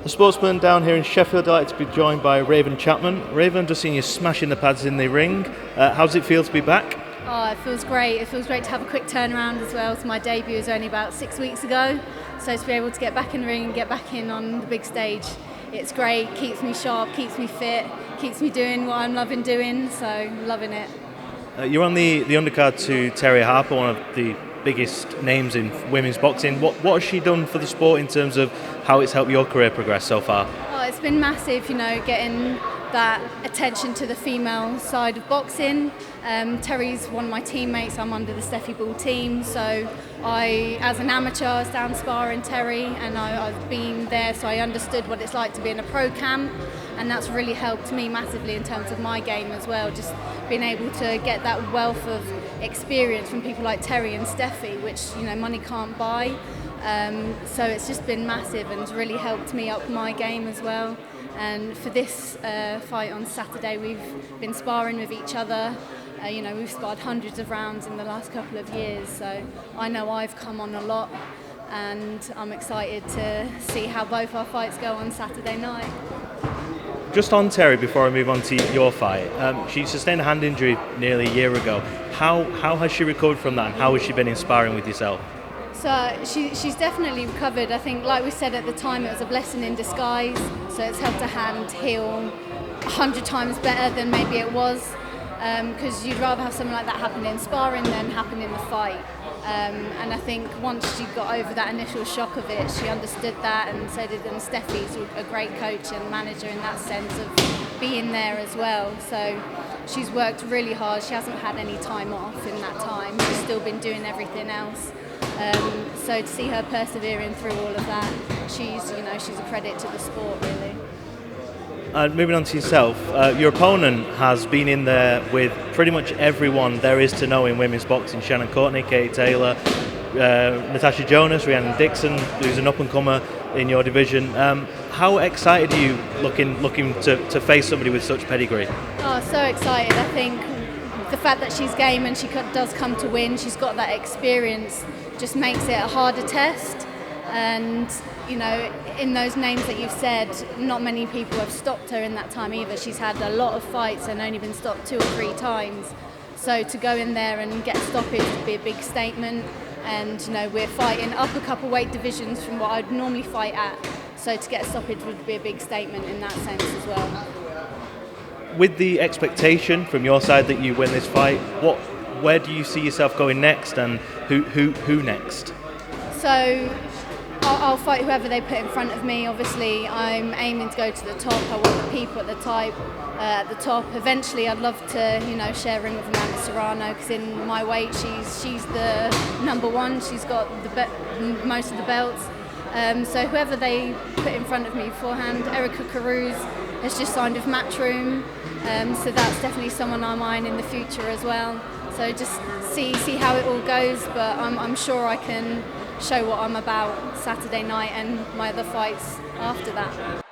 The Sportsman down here in Sheffield, I'd like to be joined by Chapman. Raven, just seen you smashing the pads in the ring. How does it feel to be back? Oh, it feels great. It feels great to have a quick turnaround as well. So my debut was only about 6 weeks ago. So to be able to get back in the ring and get back in on the big stage, it's great. Keeps me sharp, keeps me fit, keeps me doing what I'm loving doing. So loving it. You're on the undercard to Terri Harper, one of the biggest names in women's boxing. What has she done for the sport in terms of how it's helped your career progress so far? Oh, it's been massive, getting that attention to the female side of boxing. Terry's one of my teammates. I'm under the Steffi Ball team, so I, as an amateur, I was down sparring Terry, and I've been there, so I understood what it's like to be in a pro camp, and that's really helped me massively in terms of my game as well. Just being able to get that wealth of experience from people like Terry and Steffi, which money can't buy. So it's just been massive and it's really helped me up my game as well. And for this fight on Saturday, we've been sparring with each other. We've sparred hundreds of rounds in the last couple of years, so I know I've come on a lot, and I'm excited to see how both our fights go on Saturday night. Just on Terry, before I move on to your fight, she sustained a hand injury nearly a year ago. How has she recovered from that, and how has she been inspiring with yourself? So she's definitely recovered. I think, like we said at the time, it was a blessing in disguise. So it's helped her hand heal 100 times better than maybe it was. Because you'd rather have something like that happen in sparring than happen in the fight. And I think once she got over that initial shock of it, she understood that, and so did Steffi's a great coach and manager in that sense of being there as well. So she's worked really hard. She hasn't had any time off in that time. She's still been doing everything else. So to see her persevering through all of that, she's a credit to the sport, really. Moving on to yourself, your opponent has been in there with pretty much everyone there is to know in women's boxing. Shannon Courtney, Katie Taylor, Natasha Jonas, Rhiannon Dixon, who's an up-and-comer in your division. How excited are you looking to face somebody with such pedigree? Oh, so excited. I think the fact that she's game and she does come to win, she's got that experience, just makes it a harder test. And in those names that you've said, not many people have stopped her in that time either. She's had a lot of fights and only been stopped 2 or 3 times. So to go in there and get stoppage would be a big statement. And we're fighting up a couple weight divisions from what I'd normally fight at. So to get a stoppage would be a big statement in that sense as well. With the expectation from your side that you win this fight, where do you see yourself going next, and who next? So I'll fight whoever they put in front of me. Obviously, I'm aiming to go to the top. I want the people at the top. Eventually, I'd love to, share a ring with Amanda Serrano, because in my weight, she's the number one. She's got most of the belts. So whoever they put in front of me beforehand. Erica Carouse has just signed with Matchroom, so that's definitely someone I'm eyeing in the future as well. So just see how it all goes, but I'm sure I can show what I'm about Saturday night and my other fights after that.